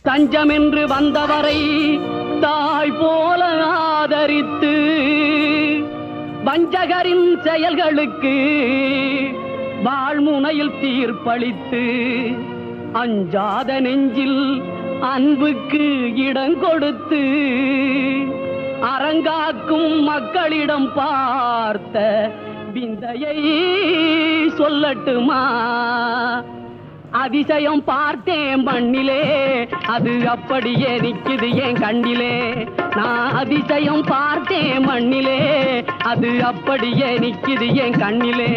தஞ்சமென்று வந்தவரை தாய் போல ஆதரித்து வஞ்சகரின் செயல்களுக்கு வாழ்முனையில் தீர்ப்பளித்து அஞ்சாத நெஞ்சில் அன்புக்கு இடம் கொடுத்து அரங்காக்கும் மக்களிடம் பார்த்த விந்தையை சொல்லட்டுமா? அதிசயம் பார்த்தேன் மண்ணிலே, அது அப்படியே நிக்குது என் கண்ணிலே. நான் அதிசயம் பார்த்தேன் மண்ணிலே, அது அப்படியே நிக்குது என் கண்ணிலே.